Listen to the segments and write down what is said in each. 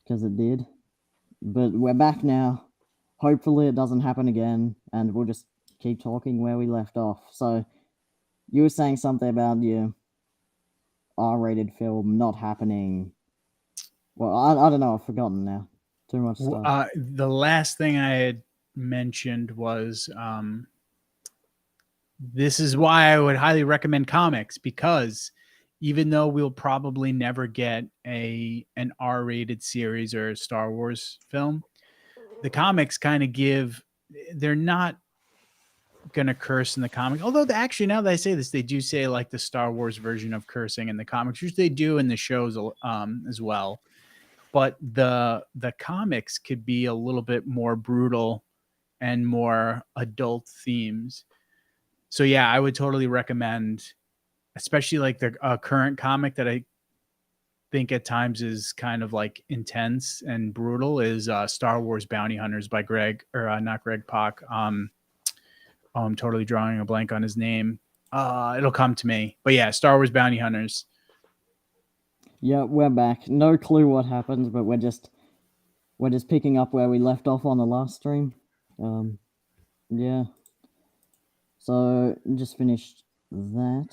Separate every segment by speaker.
Speaker 1: because it did. But we're back now. Hopefully it doesn't happen again, and we'll just keep talking where we left off. So, you were saying something about your R-rated film not happening. Well, I don't know. I've forgotten now. Too much stuff.
Speaker 2: The last thing I had mentioned was this is why I would highly recommend comics, because even though we'll probably never get an R-rated series or a Star Wars film, the comics kind of they're not gonna curse in the comic. Although actually, now that I say this, they do say like the Star Wars version of cursing in the comics, which they do in the shows as well. But the comics could be a little bit more brutal and more adult themes. So yeah, I would totally recommend, especially like the current comic that I think at times is kind of like intense and brutal, is Star Wars Bounty Hunters by Greg, or not Greg Pak. I'm totally drawing a blank on his name. It'll come to me. But yeah, Star Wars Bounty Hunters.
Speaker 1: Yeah, we're back. No clue what happens, but we're just picking up where we left off on the last stream. Yeah. So just finished that.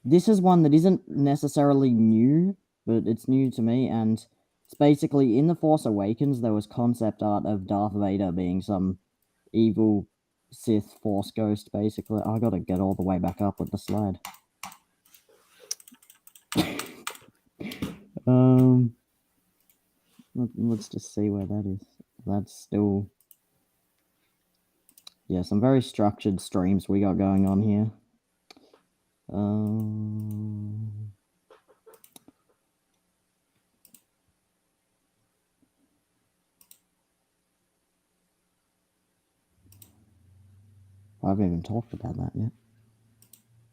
Speaker 1: This is one that isn't necessarily new, but it's new to me, and it's basically in The Force Awakens there was concept art of Darth Vader being some evil Sith Force ghost, basically. I gotta get all the way back up with the slide. Let's just see where that is. That's still... Yeah, some very structured streams we got going on here. I haven't even talked about that yet.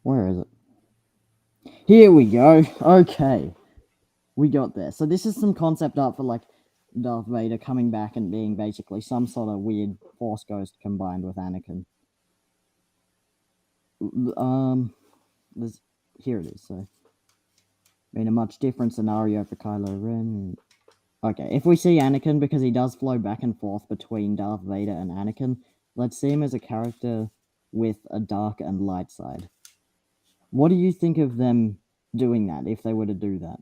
Speaker 1: Where is it? Here we go. Okay. We got there. So this is some concept art for like Darth Vader coming back and being basically some sort of weird Force ghost combined with Anakin. Here it is. So, in a much different scenario for Kylo Ren. Okay, if we see Anakin, because he does flow back and forth between Darth Vader and Anakin, let's see him as a character with a dark and light side. What do you think of them doing that, if they were to do that?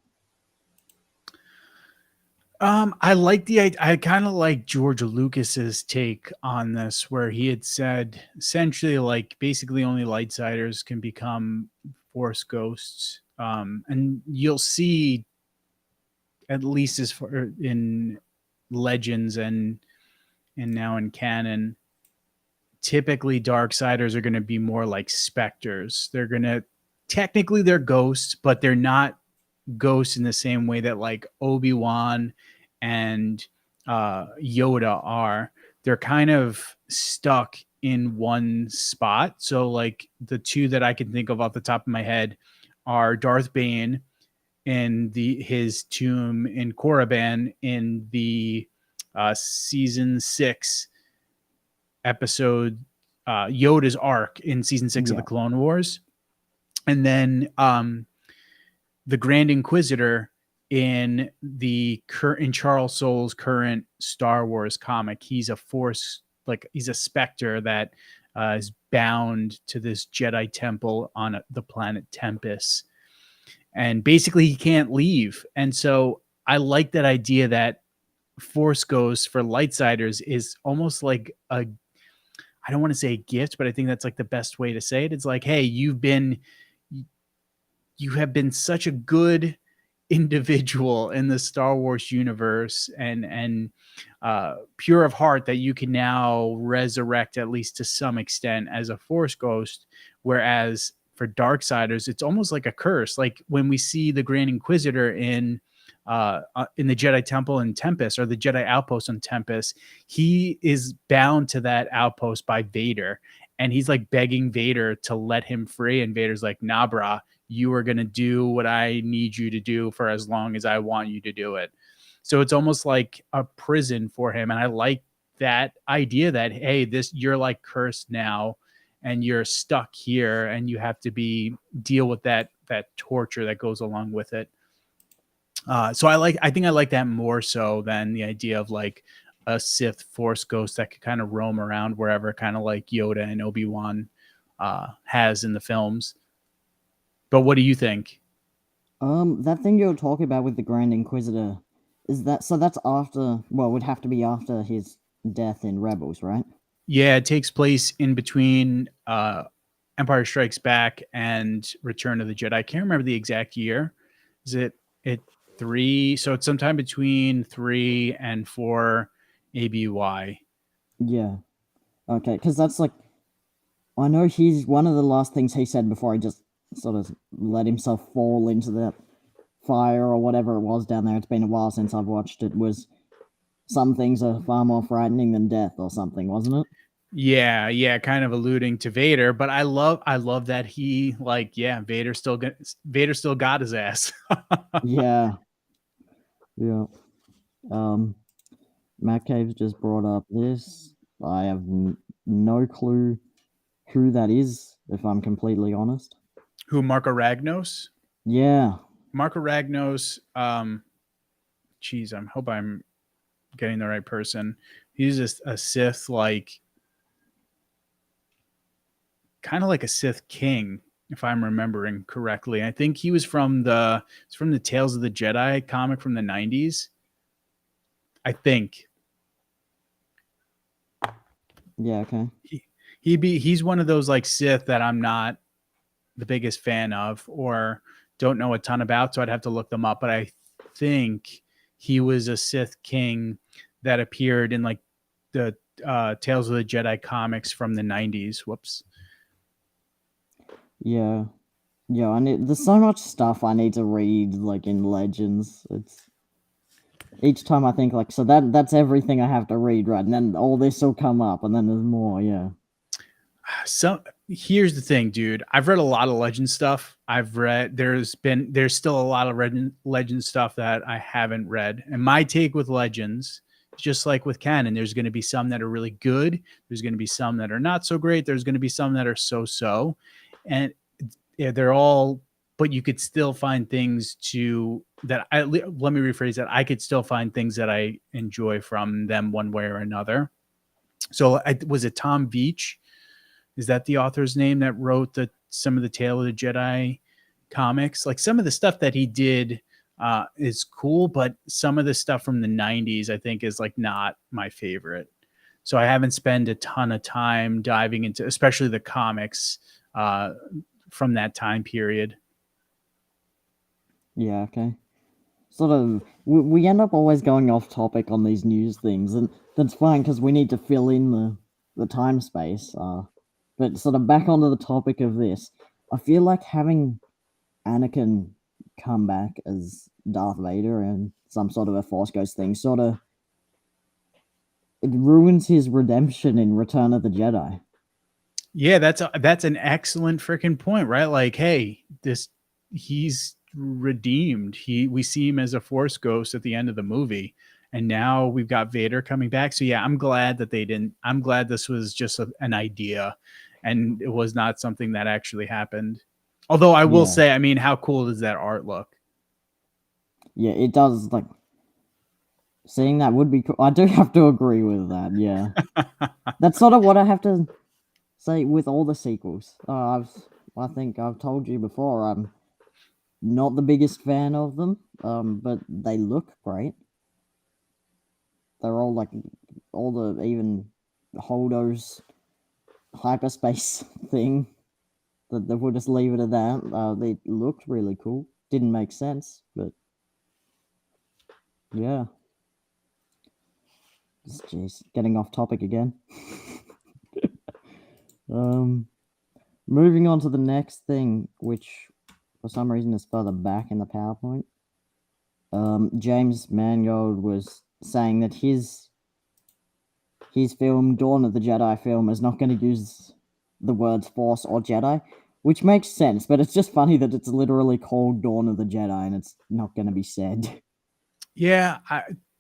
Speaker 2: I kind of like George Lucas's take on this, where he had said essentially like basically only lightsiders can become Force ghosts. And you'll see, at least as far in Legends and now in canon, typically darksiders are going to be more like specters. They're going to technically they're ghosts, but they're not ghosts in the same way that like Obi-Wan and Yoda are. They're kind of stuck in one spot. So like the two that I can think of off the top of my head are Darth Bane in his tomb in Korriban in the season 6 episode, Yoda's arc in season 6 of the Clone Wars, and then the Grand Inquisitor in Charles Soule's current Star Wars comic. He's a Force, like he's a specter that is bound to this Jedi temple on the planet Tempest, and basically he can't leave. And so I like that idea that Force Ghosts for lightsiders is almost like I don't want to say a gift, but I think that's like the best way to say it. It's like, hey, you have been such a good individual in the Star Wars universe and pure of heart that you can now resurrect, at least to some extent, as a Force ghost. Whereas for Darksiders, it's almost like a curse. Like when we see the Grand Inquisitor in the Jedi Temple in Tempest, or the Jedi Outpost on Tempest, he is bound to that outpost by Vader. And he's like begging Vader to let him free. And Vader's like, nah, brah, you are going to do what I need you to do for as long as I want you to do it. So it's almost like a prison for him. And I like that idea that, hey, you're like cursed now and you're stuck here and you have to deal with that torture that goes along with it. So I think I like that more so than the idea of like a Sith Force ghost that could kind of roam around wherever, kind of like Yoda and Obi-Wan has in the films. But what do you think?
Speaker 1: That thing you were talking about with the Grand Inquisitor, is that so? That's after. Well, it would have to be after his death in Rebels, right?
Speaker 2: Yeah, it takes place in between Empire Strikes Back and Return of the Jedi. I can't remember the exact year. Is it three? So it's sometime between 3 and 4 ABY.
Speaker 1: Yeah. Okay, because that's like I know he's one of the last things he said before he just sort of let himself fall into that fire or whatever it was down there. It's been a while since I've watched it. Was some things are far more frightening than death or something, wasn't it?
Speaker 2: Yeah, kind of alluding to Vader, but I love that he like Vader still got his ass.
Speaker 1: Yeah. Yeah. Um, Matt Caves just brought up this. I have no clue who that is, if I'm completely honest.
Speaker 2: Who, Marco Ragnos?
Speaker 1: Yeah.
Speaker 2: Marco Ragnos, geez, I hope I'm getting the right person. He's just a Sith, like kind of like a Sith king, if I'm remembering correctly. I think he was from the Tales of the Jedi comic from the 90s. I think
Speaker 1: Yeah, okay.
Speaker 2: he's one of those like Sith that I'm not the biggest fan of or don't know a ton about, so I'd have to look them up. But I think he was a Sith king that appeared in like the Tales of the Jedi comics from the 90s. Whoops.
Speaker 1: Yeah. Yeah, there's so much stuff I need to read like in Legends. It's each time I think like so that's everything I have to read, right? And then all this will come up and then there's more, yeah.
Speaker 2: So here's the thing, dude. I've read a lot of Legend stuff. There's still a lot of Legend stuff that I haven't read. And my take with Legends, just like with canon, there's going to be some that are really good. There's going to be some that are not so great. There's going to be some that are so. And yeah, they're all, but you could still find things let me rephrase that. I could still find things that I enjoy from them one way or another. So was it Tom Veach? Is that the author's name that wrote some of the Tale of the Jedi comics? Like some of the stuff that he did is cool, but some of the stuff from the 90s I think is like not my favorite. So I haven't spent a ton of time diving into especially the comics from that time period.
Speaker 1: Yeah, okay. Sort of we end up always going off topic on these news things, and that's fine because we need to fill in the time space. But sort of back onto the topic of this, I feel like having Anakin come back as Darth Vader and some sort of a Force Ghost thing sort of it ruins his redemption in Return of the Jedi.
Speaker 2: Yeah, that's an excellent freaking point, right? Like, hey, he's redeemed. We see him as a Force ghost at the end of the movie, and now we've got Vader coming back. So yeah, I'm glad that they didn't. I'm glad this was just an idea, and it was not something that actually happened. Although I will
Speaker 1: Yeah,
Speaker 2: say, I mean, how cool does that art look?
Speaker 1: yeah, it does. Like seeing that would be cool. I do have to agree with that. Yeah, that's sort of what I have to say with all the sequels. I think I've told you before. I'm not the biggest fan of them, but they look great. They're all like all the even Holdo's hyperspace thing. That we'll just leave it at that. They looked really cool. Didn't make sense, but yeah. Jeez, getting off topic again. um, moving on to the next thing, which for some reason is further back in the PowerPoint. James Mangold was saying that his film, Dawn of the Jedi film, is not going to use the words Force or Jedi, which makes sense, but it's just funny that it's literally called Dawn of the Jedi and it's not going to be said.
Speaker 2: Yeah,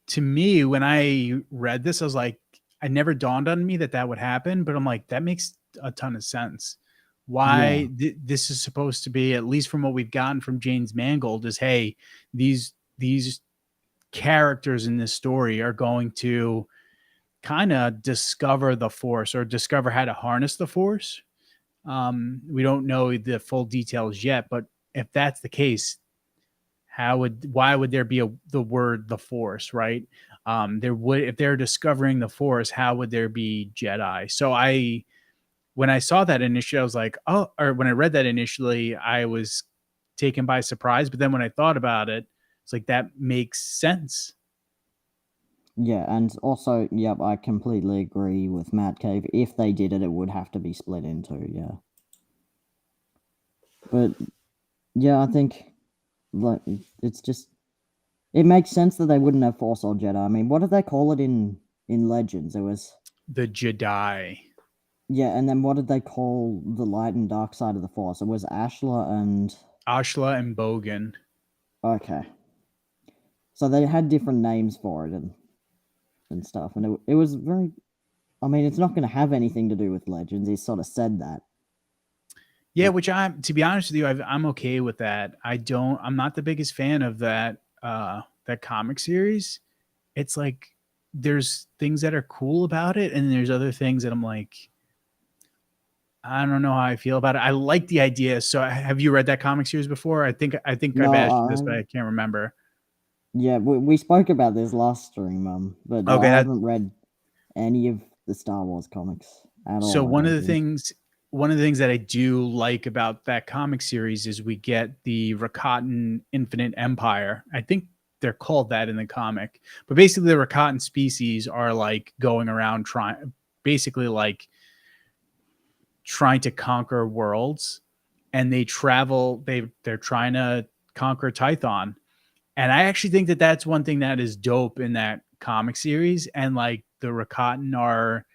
Speaker 2: to me, when I read this, I was like, I never dawned on me that would happen, but I'm like, that makes a ton of sense.
Speaker 1: Yeah,
Speaker 2: Why this is supposed to be, at least from what we've gotten from James Mangold, is hey, these these characters in this story are going to kind of discover the Force or discover how to harness the Force. We don't know the full details yet, but if that's the case, why would there be the word the Force, right? There would, if they're discovering the Force, how would there be Jedi? So when I saw that initially, I was like, oh, or when I read that initially, I was taken by surprise. But then when I thought about it, it's like that makes sense.
Speaker 1: Yeah, and also, yep, I completely agree with Matt Cave. If they did it, it would have to be split into, yeah. But yeah, I think like it's just it makes sense that they wouldn't have Force or Jedi. I mean, what did they call it in Legends? It was
Speaker 2: the Jedi.
Speaker 1: Yeah, and then what did they call the light and dark side of the Force? It was Ashla and
Speaker 2: Bogan.
Speaker 1: Okay. So they had different names for it and stuff, and it was very. I mean, it's not going to have anything to do with Legends. He sort of said that.
Speaker 2: Yeah, which to be honest with you, I'm okay with that. I'm not the biggest fan of that comic series. It's like there's things that are cool about it, and there's other things that I'm like, I don't know how I feel about it. I like the idea. So have you read that comic series before? I think
Speaker 1: No,
Speaker 2: I've asked you this, but I can't remember.
Speaker 1: Yeah, we spoke about this last stream, but
Speaker 2: Okay,
Speaker 1: I haven't read any of the Star Wars comics at all.
Speaker 2: So one of the things that I do like about that comic series is we get the Rakatan Infinite Empire. I think they're called that in the comic, but basically the Rakatan species are like going around trying to conquer worlds, and they're trying to conquer Tython. And I actually think that that's one thing that is dope in that comic series. And like the Rakatan are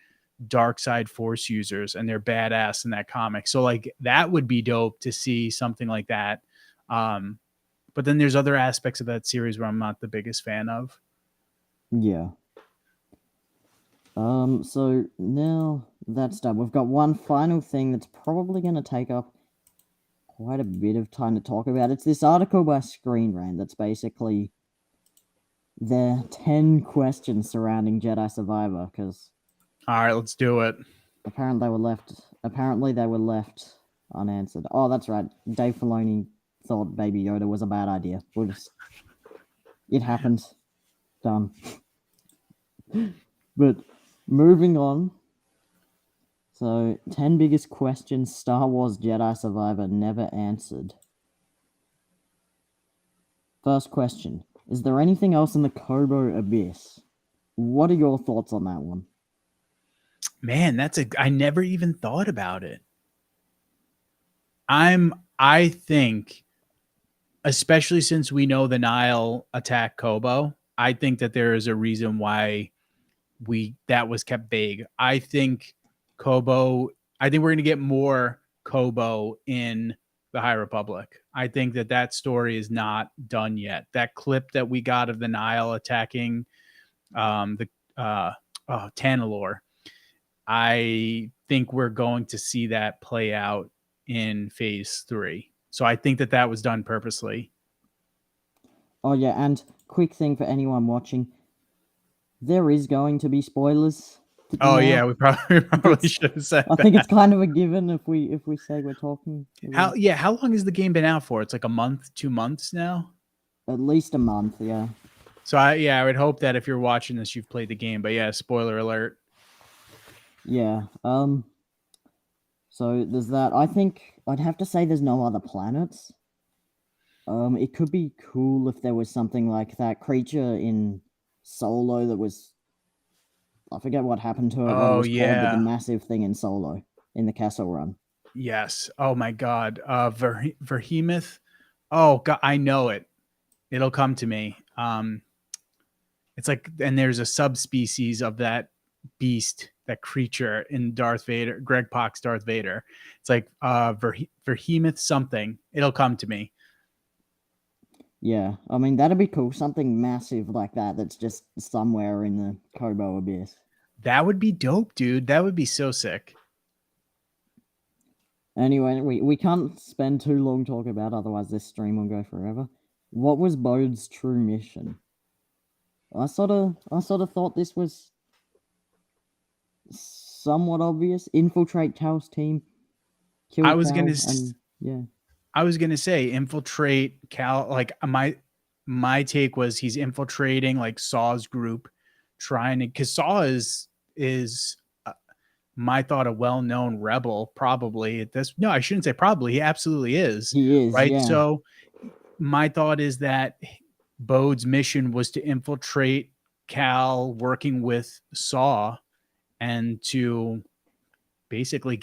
Speaker 2: dark side Force users, and they're badass in that comic. So like that would be dope to see something like that. But then there's other aspects of that series where I'm not the biggest fan of.
Speaker 1: Yeah. So now that's done. We've got one final thing that's probably going to take up quite a bit of time to talk about. It's this article by Screen Rant that's basically the 10 questions surrounding Jedi Survivor, because
Speaker 2: all right, let's do it.
Speaker 1: Apparently they were left unanswered. Oh, that's right. Dave Filoni thought Baby Yoda was a bad idea. It happened. Done. But moving on. So, 10 biggest questions Star Wars Jedi Survivor never answered. First question. Is there anything else in the Koboh Abyss? What are your thoughts on that one?
Speaker 2: Man, I never even thought about it. I think, especially since we know the Nile attacked Koboh, I think that there is a reason why that was kept vague. I think we're going to get more Koboh in the High Republic. I think that story is not done yet. That clip that we got of the Nile attacking Tanalorr, I think we're going to see that play out in phase 3. So I think that was done purposely.
Speaker 1: Oh yeah, and quick thing for anyone watching, there is going to be spoilers.
Speaker 2: Oh yeah, we probably should have said
Speaker 1: I think it's kind of a given if we say we're talking.
Speaker 2: How long has the game been out for? It's like a month, 2 months now?
Speaker 1: At least a month, yeah.
Speaker 2: So I would hope that if you're watching this, you've played the game. But yeah, spoiler alert.
Speaker 1: Yeah. So there's that. I think I'd have to say there's no other planets. It could be cool if there was something like that creature in Solo that was, I forget what happened to it, what it was called, but the massive thing in Solo in the Castle Run.
Speaker 2: Yes. Oh my God. Verhemoth. Oh God, I know it. It'll come to me. It's like, and there's a subspecies of that beast, that creature in Greg Pak's Darth Vader. It's like Verhemoth something. It'll come to me.
Speaker 1: Yeah, I mean, that'd be cool. Something massive like that that's just somewhere in the Koboh Abyss.
Speaker 2: That would be dope, dude. That would be so sick.
Speaker 1: Anyway, we can't spend too long talking about it, otherwise this stream will go forever. what was Bode's true mission? I sort of thought this was somewhat obvious. Infiltrate Cal's team, kill
Speaker 2: I was
Speaker 1: Cal,
Speaker 2: gonna
Speaker 1: and yeah.
Speaker 2: I was gonna say infiltrate Cal. Like my take was he's infiltrating like Saw's group, trying to, because Saw is my thought a well-known rebel. Probably at this, no, I shouldn't say probably. He absolutely is,
Speaker 1: He is,
Speaker 2: right?
Speaker 1: yeah.
Speaker 2: So my thought is that Bode's mission was to infiltrate Cal, working with Saw, and to basically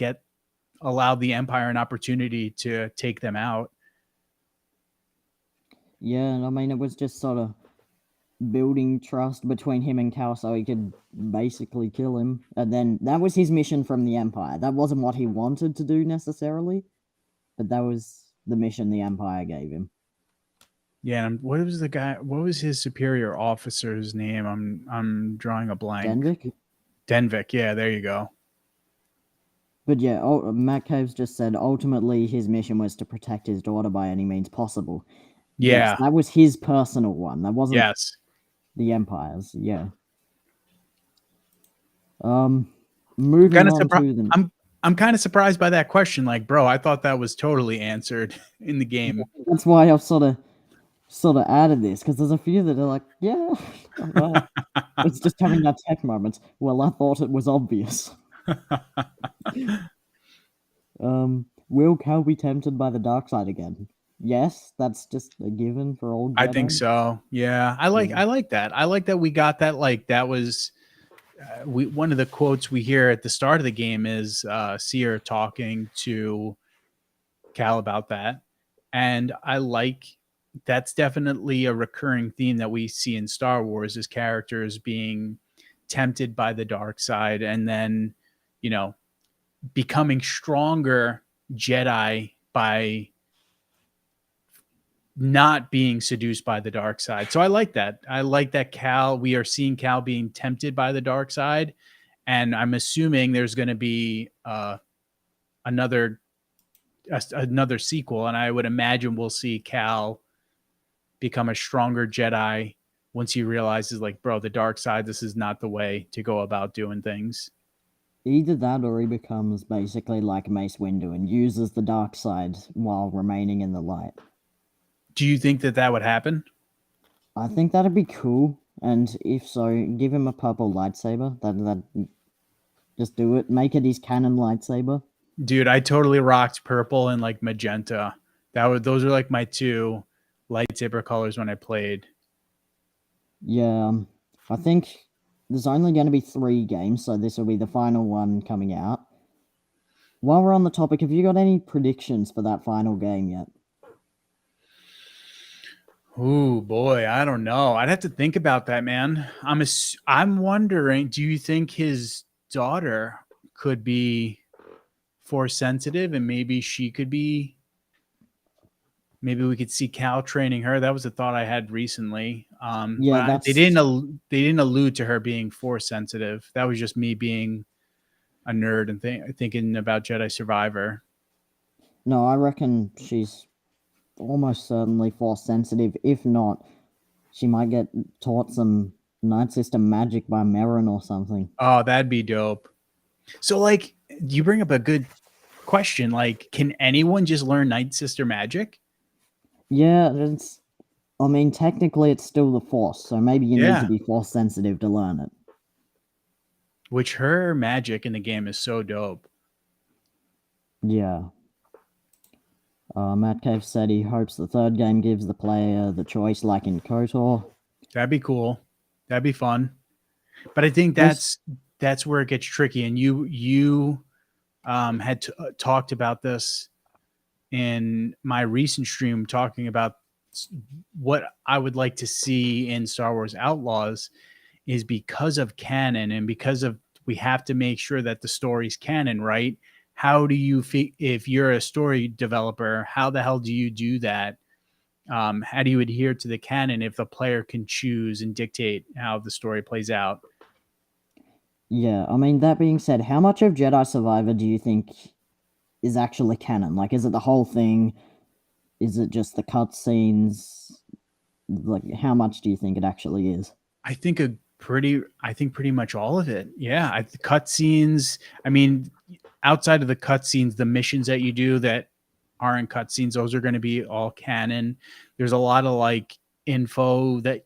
Speaker 2: allow the Empire an opportunity to take them out.
Speaker 1: Yeah, and I mean, it was just sort of building trust between him and Cal so he could basically kill him. And then that was his mission from the Empire. That wasn't what he wanted to do necessarily, but that was the mission the Empire gave him.
Speaker 2: Yeah, and what was the guy? What was his superior officer's name? I'm drawing a blank.
Speaker 1: Denvik?
Speaker 2: Denvik. Yeah, there you go.
Speaker 1: But yeah, Matt Caves just said ultimately his mission was to protect his daughter by any means possible.
Speaker 2: Yeah.
Speaker 1: Yes, that was his personal one. That wasn't
Speaker 2: Yes.
Speaker 1: the Empire's. Yeah. Moving on to the.
Speaker 2: I'm kind of surprised by that question. Like, bro, I thought that was totally answered in the game.
Speaker 1: That's why I've sort of added this, because there's a few that are like, yeah, well, it's just having that tech moment. Well, I thought it was obvious. Will Cal be tempted by the dark side again? Yes, that's just a given for old Jedi.
Speaker 2: I think so. Yeah, I like that. I like that we got that. Like that was one of the quotes we hear at the start of the game is Seer talking to Cal about that, and I like that's definitely a recurring theme that we see in Star Wars is characters being tempted by the dark side and then, you know, becoming stronger Jedi by not being seduced by the dark side. So I like that. I like that we are seeing Cal being tempted by the dark side. And I'm assuming there's going to be another sequel. And I would imagine we'll see Cal become a stronger Jedi once he realizes, like, bro, the dark side, this is not the way to go about doing things.
Speaker 1: Either that or he becomes basically like Mace Windu and uses the dark side while remaining in the light.
Speaker 2: Do you think that would happen?
Speaker 1: I think that'd be cool. And if so, give him a purple lightsaber. That just do it. Make it his canon lightsaber.
Speaker 2: Dude, I totally rocked purple and like magenta. Those are like my two lightsaber colors when I played.
Speaker 1: Yeah, I think there's only going to be 3 games, so this will be the final one coming out. While we're on the topic, have you got any predictions for that final game yet?
Speaker 2: Ooh, boy, I don't know. I'd have to think about that, man. I'm wondering, do you think his daughter could be force sensitive and maybe she could be, maybe we could see Cal training her? That was a thought I had recently.
Speaker 1: Yeah,
Speaker 2: they didn't allude to her being force sensitive. That was just me being a nerd and thinking about Jedi Survivor.
Speaker 1: No, I reckon she's almost certainly force sensitive. If not, she might get taught some Night System magic by Merrin or something.
Speaker 2: Oh, that'd be dope. So, like, you bring up a good question. Like, can anyone just learn Night Sister magic?
Speaker 1: Yeah, I mean, technically it's still the Force, so maybe you need to be force sensitive to learn it.
Speaker 2: Which her magic in the game is so dope.
Speaker 1: Yeah. Matt Cave said he hopes the 3rd game gives the player the choice like in KOTOR.
Speaker 2: That'd be cool. That'd be fun. But I think that's where it gets tricky. And you had talked about this in my recent stream, talking about what I would like to see in Star Wars Outlaws is because of canon and because of we have to make sure that the story's canon, right? How do you if you're a story developer, how the hell do you do that? How do you adhere to the canon if the player can choose and dictate how the story plays out?
Speaker 1: Yeah, I mean, that being said, how much of Jedi Survivor do you think is actually canon? Like, is it the whole thing? Is it just the cutscenes? Like, how much do you think it actually is?
Speaker 2: I think pretty much all of it. Yeah, the cutscenes. I mean, outside of the cutscenes, the missions that you do that aren't cutscenes, those are going to be all canon. There's a lot of like info that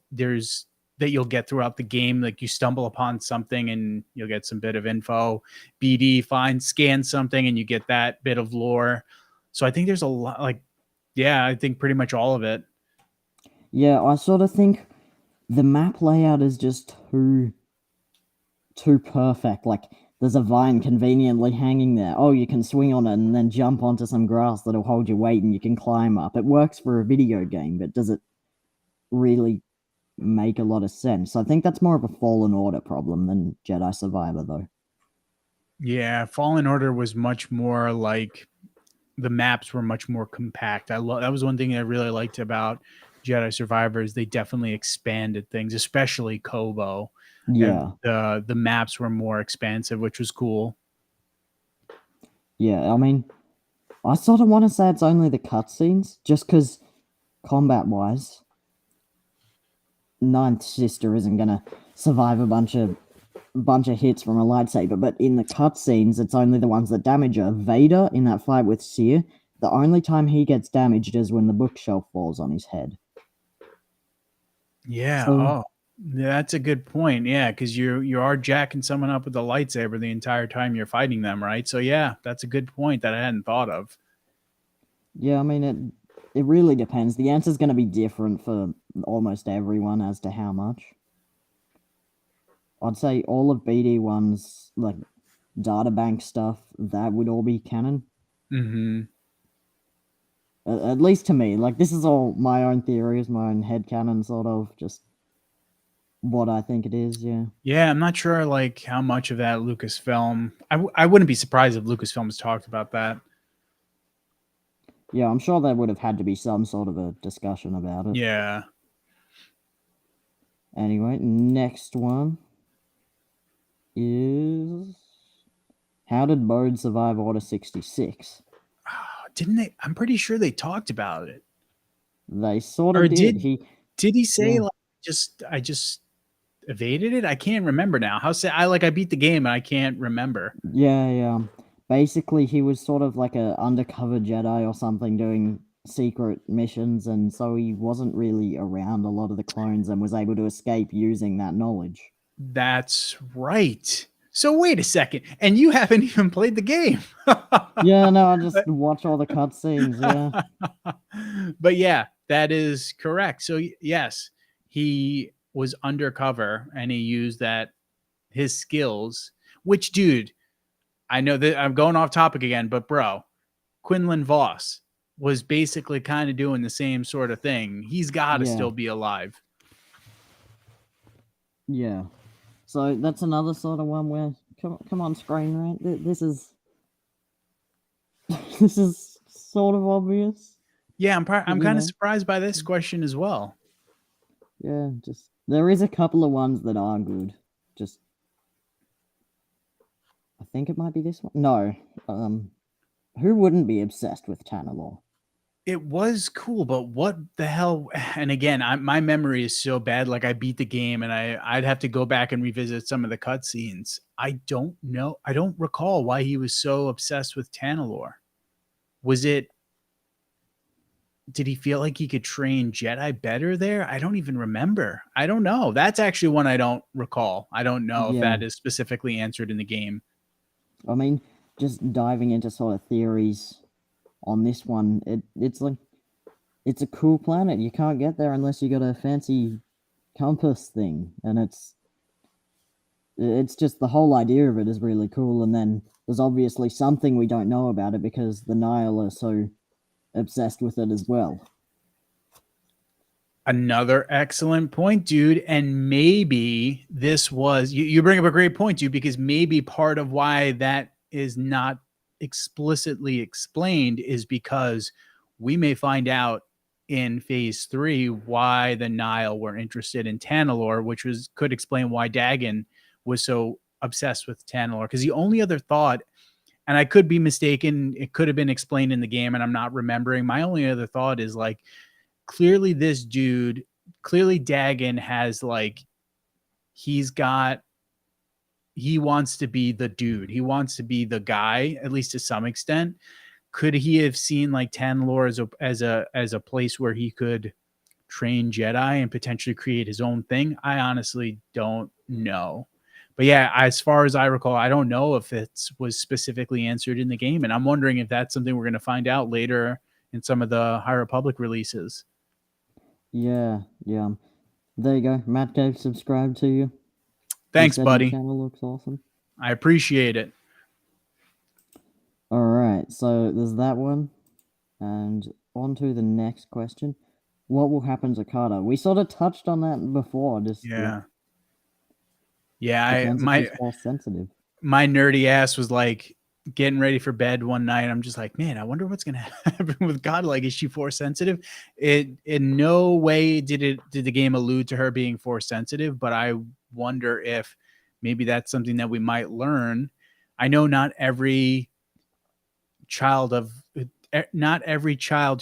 Speaker 2: you'll get throughout the game. Like you stumble upon something and you'll get some bit of info. BD scans something and you get that bit of lore. So I think there's a lot. Like, yeah, I think pretty much all of it.
Speaker 1: Yeah, I sort of think the map layout is just too perfect. Like, there's a vine conveniently hanging there. Oh, you can swing on it and then jump onto some grass that'll hold your weight and you can climb up. It works for a video game, but does it really make a lot of sense? I think that's more of a Fallen Order problem than Jedi Survivor, though.
Speaker 2: Yeah, Fallen Order was much more like the maps were much more compact. That was one thing I really liked about Jedi Survivors. They definitely expanded things, especially Koboh.
Speaker 1: Yeah.
Speaker 2: The maps were more expansive, which was cool.
Speaker 1: Yeah, I mean, I sort of want to say it's only the cutscenes, just because combat-wise, Ninth Sister isn't gonna survive a bunch of hits from a lightsaber, but in the cutscenes, it's only the ones that damage her. Vader, in that fight with Seer, the only time he gets damaged is when the bookshelf falls on his head.
Speaker 2: Yeah.
Speaker 1: So,
Speaker 2: That's a good point. Yeah, because you are jacking someone up with a lightsaber the entire time you're fighting them, right? So yeah, that's a good point that I hadn't thought of.
Speaker 1: yeah, I mean, it really depends. The answer's going to be different for almost everyone as to how much. I'd say all of BD1's, like, databank stuff, that would all be canon.
Speaker 2: Mm-hmm.
Speaker 1: At least to me. Like, this is all my own theories, my own headcanon, sort of, just what I think it is, yeah.
Speaker 2: Yeah, I'm not sure like how much of that Lucasfilm. I wouldn't be surprised if Lucasfilm's talked about that.
Speaker 1: Yeah, I'm sure there would have had to be some sort of a discussion about it.
Speaker 2: Yeah.
Speaker 1: Anyway, next one is... How did Bode survive Order 66?
Speaker 2: Didn't they? I'm pretty sure they talked about it.
Speaker 1: They sort
Speaker 2: Or
Speaker 1: of did.
Speaker 2: Did he say
Speaker 1: Yeah.
Speaker 2: like I just evaded it? I can't remember now. I beat the game and I can't remember.
Speaker 1: Yeah. Basically, he was sort of like a undercover Jedi or something doing secret missions, and so he wasn't really around a lot of the clones and was able to escape using that knowledge.
Speaker 2: That's right. So wait a second, and you haven't even played the game.
Speaker 1: Yeah, no, I just watch all the cutscenes, yeah.
Speaker 2: But yeah, that is correct. So yes, he was undercover and he used his skills, which dude, I know that I'm going off topic again, but bro, Quinlan Voss was basically kind of doing the same sort of thing. He's got to still be alive.
Speaker 1: Yeah. So that's another sort of one where, come on, Screen Rant, this is this is sort of obvious.
Speaker 2: Yeah, I'm kind of surprised by this question as well.
Speaker 1: Yeah, just there is a couple of ones that are good. Just I think it might be this one. No, who wouldn't be obsessed with Tanalorr?
Speaker 2: It was cool, but what the hell? And again, my memory is so bad. Like I beat the game, and I'd have to go back and revisit some of the cutscenes. I don't know. I don't recall why he was so obsessed with Tanalorr. Did he feel like he could train Jedi better there? I don't even remember. I don't know. That's actually one I don't recall. I don't know if that is specifically answered in the game.
Speaker 1: I mean, just diving into sort of theories on this one, it's like, it's a cool planet. You can't get there unless you got a fancy compass thing, and it's just the whole idea of it is really cool. And then there's obviously something we don't know about it because the Nihil are so obsessed with it as well.
Speaker 2: Another excellent point, dude. And maybe this was you bring up a great point, dude, because maybe part of why that is not explicitly explained is because we may find out in phase 3 why the Nihil were interested in Tanalorr, which could explain why Dagan was so obsessed with Tanalorr. Because the only other thought, and I could be mistaken, it could have been explained in the game and I'm not remembering. My only other thought is like, clearly this dude clearly Dagan has like, he wants to be the dude. He wants to be the guy, at least to some extent. Could he have seen like Tanalorr as a place where he could train Jedi and potentially create his own thing? I honestly don't know. But yeah, as far as I recall, I don't know if it was specifically answered in the game, and I'm wondering if that's something we're going to find out later in some of the High Republic releases.
Speaker 1: Yeah. There you go. Matt gave subscribe to you.
Speaker 2: Thanks,
Speaker 1: He said your
Speaker 2: buddy.
Speaker 1: channel looks awesome.
Speaker 2: I appreciate it.
Speaker 1: All right, so there's that one, and on to the next question. What will happen to Kata? We sort of touched on that before. Just
Speaker 2: Yeah.
Speaker 1: depends if she's force sensitive.
Speaker 2: My nerdy ass was like getting ready for bed one night. I'm just like, man, I wonder what's gonna happen with God. Like, is she force sensitive? It in no way did the game allude to her being force sensitive, but I wonder if maybe that's something that we might learn. I know not every child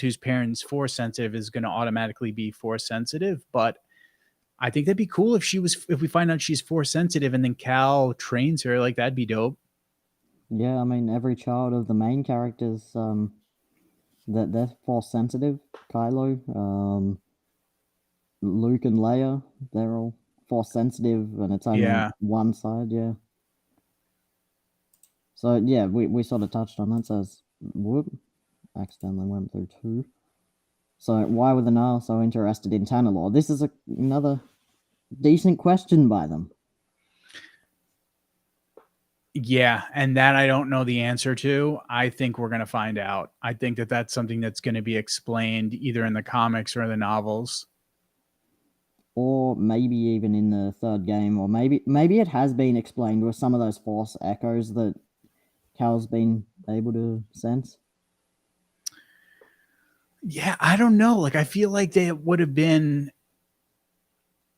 Speaker 2: whose parents force sensitive is going to automatically be force sensitive, but I think that'd be cool if we find out she's force sensitive and then Cal trains her. Like, that'd be dope.
Speaker 1: Yeah, I mean, every child of the main characters, that they're force sensitive. Kylo, Luke and Leia, they're all force sensitive, and it's only one side. Yeah. So yeah, we sort of touched on that. Says whoop, accidentally went through 2. So why were the Nile so interested in Tanalorr? This is another decent question by them.
Speaker 2: Yeah, and that I don't know the answer to. I think we're going to find out. I think that that's something that's going to be explained either in the comics or the novels.
Speaker 1: Or maybe even in the 3rd game, or maybe it has been explained with some of those force echoes that Cal's been able to sense.
Speaker 2: Yeah, I don't know. Like, I feel like they would have been.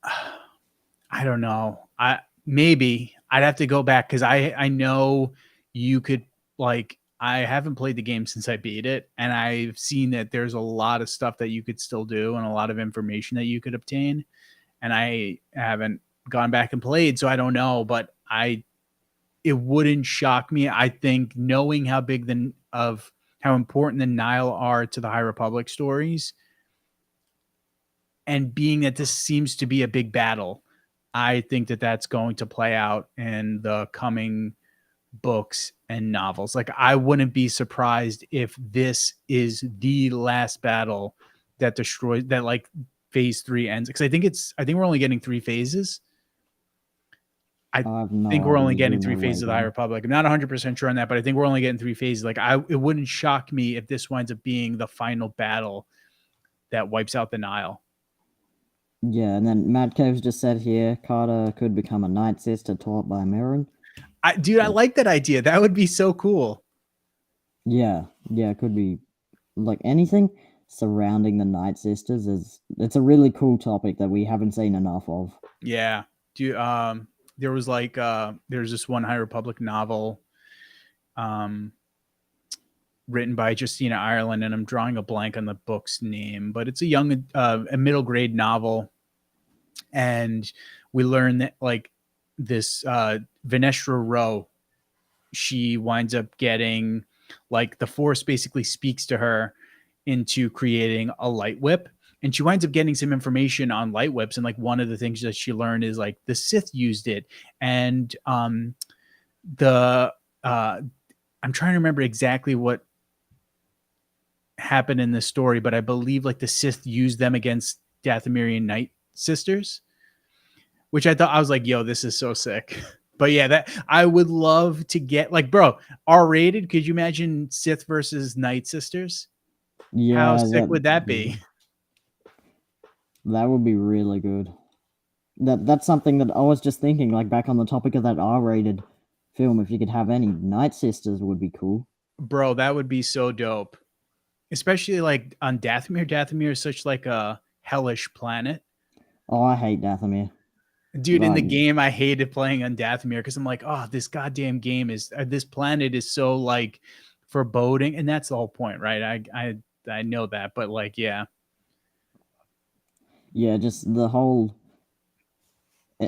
Speaker 2: I don't know. Maybe I'd have to go back because I know you could, like, I haven't played the game since I beat it, and I've seen that there's a lot of stuff that you could still do and a lot of information that you could obtain, and I haven't gone back and played, so I don't know. But it wouldn't shock me. I think knowing how how important the Nile are to the High Republic stories, and being that this seems to be a big battle, I think that that's going to play out in the coming books and novels. Like, I wouldn't be surprised if this is the last battle that destroys that, like, phase 3 ends. Because I think we're only getting 3 phases. I think we're only getting 3 phases of the High Republic. I'm not 100% sure on that, but I think we're only getting 3 phases. Like, it wouldn't shock me if this winds up being the final battle that wipes out the Nile.
Speaker 1: Yeah, and then Matt Cave's just said here, Kata could become a Night Sister taught by Mirren.
Speaker 2: Dude, I like that idea. That would be so cool.
Speaker 1: Yeah, it could be, like, anything surrounding the Night Sisters it's a really cool topic that we haven't seen enough of.
Speaker 2: Yeah. There was like there's this one High Republic novel written by Justina Ireland, and I'm drawing a blank on the book's name, but it's a middle grade novel. And we learn that, like, this Venestra Rowe, she winds up getting, like, the Force basically speaks to her into creating a light whip, and she winds up getting some information on light whips. And, like, one of the things that she learned is, like, the Sith used it, and I'm trying to remember exactly what happened in this story, but I believe, like, the Sith used them against Dathomirian Night Sisters, which I was like, yo, this is so sick. But yeah, that I would love to get, like, bro, R-rated. Could you imagine Sith versus Night Sisters?
Speaker 1: Yeah,
Speaker 2: how sick would that be?
Speaker 1: That would be really good. That's something that I was just thinking, like, back on the topic of that R-rated film, if you could have any Night Sisters would be cool.
Speaker 2: Bro, that would be so dope. Especially, like, on Dathomir. Dathomir is such, like, a hellish planet.
Speaker 1: Oh, I hate Dathomir.
Speaker 2: Dude, in the game, I hated playing on Dathomir because I'm like, oh, this goddamn game this planet is so, like, foreboding, and that's the whole point, right? I know that, but, like, yeah.
Speaker 1: Yeah, just the whole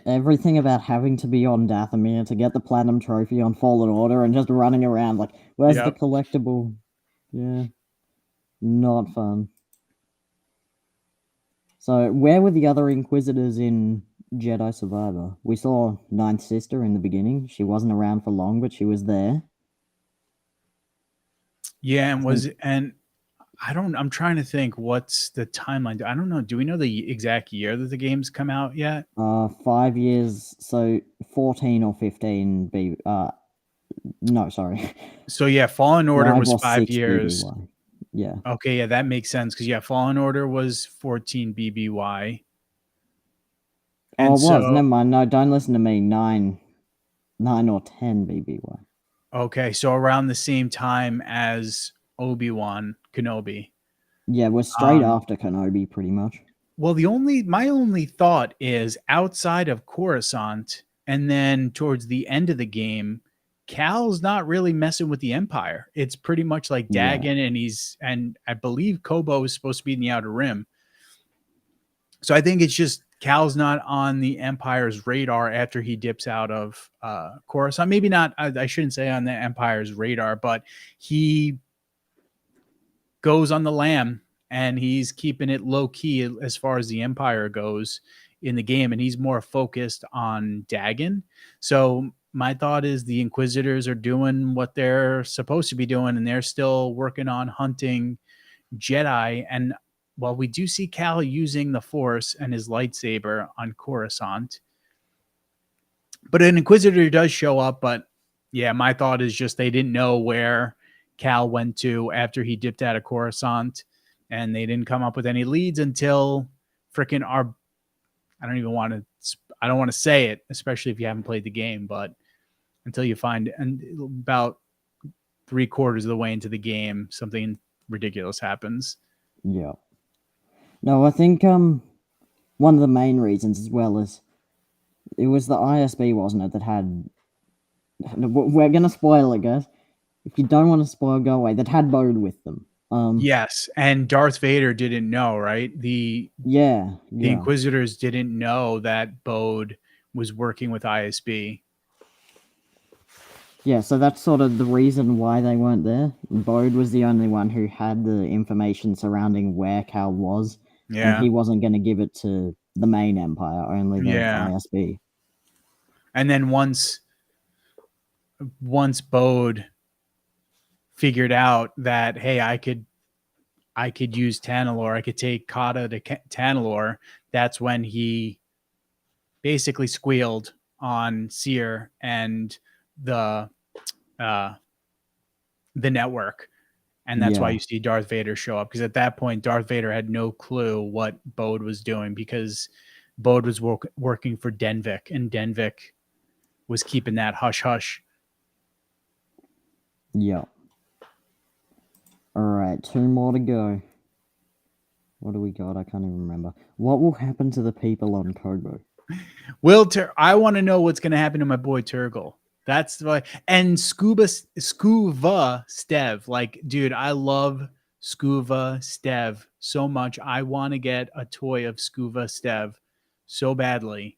Speaker 1: everything about having to be on Dathomir to get the platinum trophy on Fallen Order and just running around like, where's the
Speaker 2: Yep.
Speaker 1: collectible? Yeah, not fun. So, where were the other Inquisitors in Jedi Survivor? We saw Ninth Sister in the beginning. She wasn't around for long, but she was there.
Speaker 2: Yeah,
Speaker 1: I think
Speaker 2: and I'm trying to think what's the timeline. I don't know. Do we know the exact year that the games come out yet?
Speaker 1: 5 years, so 14 or 15 no, sorry.
Speaker 2: So yeah, Fallen Order
Speaker 1: 5
Speaker 2: was
Speaker 1: or
Speaker 2: 5
Speaker 1: 6
Speaker 2: years.
Speaker 1: BBY. Yeah.
Speaker 2: Okay, yeah, that makes sense because yeah, Fallen Order was 14 BBY.
Speaker 1: Oh,
Speaker 2: And
Speaker 1: it was.
Speaker 2: so
Speaker 1: Never mind. No, don't listen to me. 9 or 10 BBY.
Speaker 2: okay, so around the same time as Obi-Wan Kenobi.
Speaker 1: Yeah, we're straight after Kenobi, pretty much.
Speaker 2: Well, my only thought is outside of Coruscant, and then towards the end of the game, Cal's not really messing with the Empire. It's pretty much like
Speaker 1: Yeah.
Speaker 2: Dagan, and I believe Koboh is supposed to be in the Outer Rim. So I think it's just Cal's not on the Empire's radar after he dips out of Coruscant. Maybe not. I shouldn't say on the Empire's radar, but he goes on the lam and he's keeping it low key as far as the Empire goes in the game, and he's more focused on Dagan. So my thought is the Inquisitors are doing what they're supposed to be doing, and they're still working on hunting Jedi. And while we do see Cal using the Force and his lightsaber on Coruscant, but an Inquisitor does show up. But yeah, my thought is just they didn't know where Cal went to after he dipped out of Coruscant, and they didn't come up with any leads until freaking our. I don't even want to. I don't want to say it, especially if you haven't played the game. But until you find, and about 3/4 of the way into the game, something ridiculous happens.
Speaker 1: Yeah. No, I think one of the main reasons as well is it was the ISB, wasn't it, that had. We're gonna spoil it, guys. If you don't want to spoil, go away. That had Bode with them.
Speaker 2: Yes, and Darth Vader didn't know, right? The
Speaker 1: Yeah,
Speaker 2: the
Speaker 1: yeah.
Speaker 2: Inquisitors didn't know that Bode was working with ISB.
Speaker 1: Yeah, so that's sort of the reason why they weren't there. Bode was the only one who had the information surrounding where Cal was, and
Speaker 2: Yeah,
Speaker 1: he wasn't going to give it to the main empire, only the
Speaker 2: yeah.
Speaker 1: ISB.
Speaker 2: And then once Bode figured out that hey, I could use Tanalorr, I could take Kata to Tanalorr. That's when he basically squealed on Seer and the uh, the network. And that's why
Speaker 1: Yeah,
Speaker 2: you see Darth Vader show up, because at that point, Darth Vader had no clue what Bode was doing, because Bode was working for Denvik, and Denvik was keeping that hush hush.
Speaker 1: yeah. Alright, 2 more to go. What do we got? I can't even remember. What will happen to the people on Koboh?
Speaker 2: I want to know what's going to happen to my boy Turgle. That's why. And Scuba Stev. Like, dude, I love Scuba Stev so much. I want to get a toy of Scuba Stev so badly.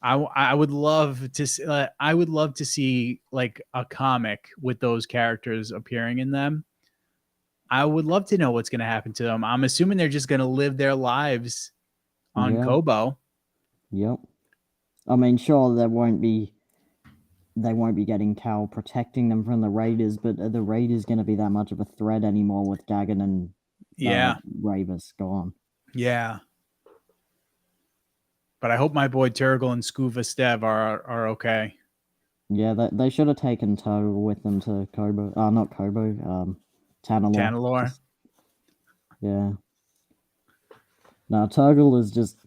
Speaker 2: I would love to I would love to see like a comic with those characters appearing in them. I would love to know what's going to happen to them. I'm assuming they're just going to live their lives on
Speaker 1: Yeah,
Speaker 2: Koboh.
Speaker 1: yep. I mean, sure, they won't be getting Cal protecting them from the Raiders, but are the Raiders going to be that much of a threat anymore with Dagan and
Speaker 2: Yeah.
Speaker 1: Ravis gone?
Speaker 2: Yeah. But I hope my boy Turgle and Scuba Stev are okay.
Speaker 1: Yeah, they should have taken Turgle with them to Koboh. Not Koboh. Tanalorr.
Speaker 2: Tanalorr.
Speaker 1: Yeah. No, Turgle is just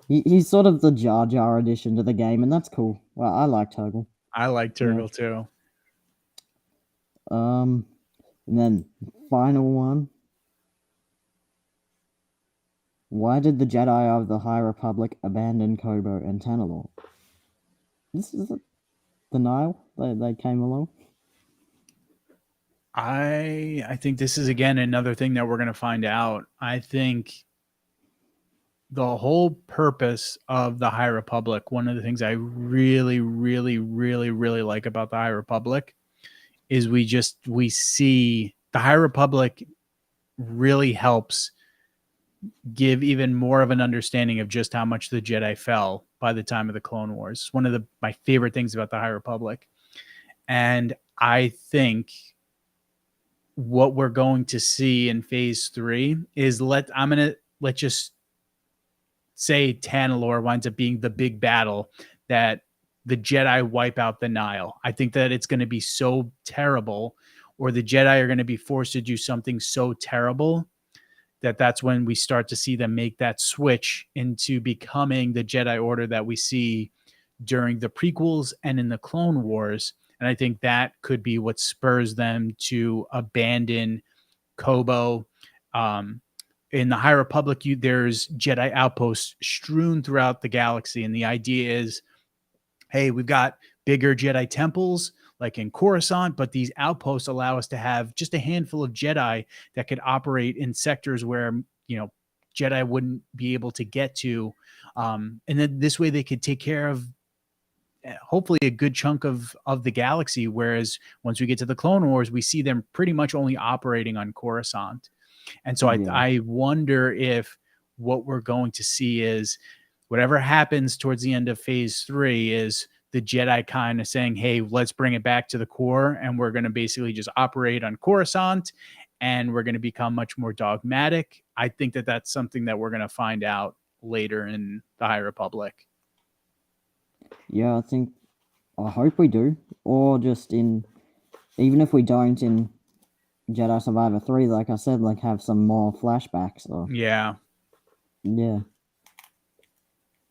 Speaker 1: he's sort of the Jar Jar addition to the game, and that's cool. Well, I like Turgle.
Speaker 2: I like Turgle too.
Speaker 1: And then final one. Why did the Jedi of the High Republic abandon Koboh and Tanalorr? This is the Nile. They came along.
Speaker 2: I think this is again another thing that we're going to find out. I think the whole purpose of the High Republic, one of the things I really, really, really, really like about the High Republic is we see the High Republic really helps give even more of an understanding of just how much the Jedi fell by the time of the Clone Wars. It's one of my favorite things about the High Republic. And I think what we're going to see in phase 3 is let's just say Tanalorr winds up being the big battle that the Jedi wipe out the Nile. I think that it's going to be so terrible, or the Jedi are going to be forced to do something so terrible that that's when we start to see them make that switch into becoming the Jedi Order that we see during the prequels and in the Clone Wars. And I think that could be what spurs them to abandon Koboh. In the High Republic, there's Jedi outposts strewn throughout the galaxy. And the idea is, hey, we've got bigger Jedi temples like in Coruscant, but these outposts allow us to have just a handful of Jedi that could operate in sectors where, Jedi wouldn't be able to get to. And then this way they could take care of hopefully a good chunk of the galaxy. Whereas once we get to the Clone Wars, we see them pretty much only operating on Coruscant. And so I wonder if what we're going to see is whatever happens towards the end of phase 3 is the Jedi kind of saying, hey, let's bring it back to the core. And we're going to basically just operate on Coruscant and we're going to become much more dogmatic. I think that that's something that we're going to find out later in the High Republic.
Speaker 1: Yeah, I hope we do. Or just even if we don't in Jedi Survivor 3, like I said, like have some more flashbacks. Or,
Speaker 2: yeah.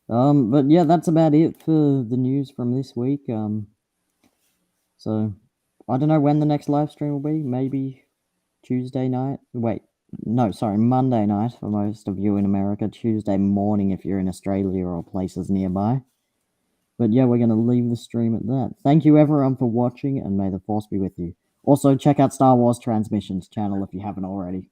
Speaker 1: But yeah, that's about it for the news from this week. So I don't know when the next live stream will be. Maybe Tuesday night. Wait, no, sorry, Monday night for most of you in America. Tuesday morning if you're in Australia or places nearby. But yeah, we're going to leave the stream at that. Thank you everyone for watching, and may the Force be with you. Also, check out Star Wars Transmissions channel if you haven't already.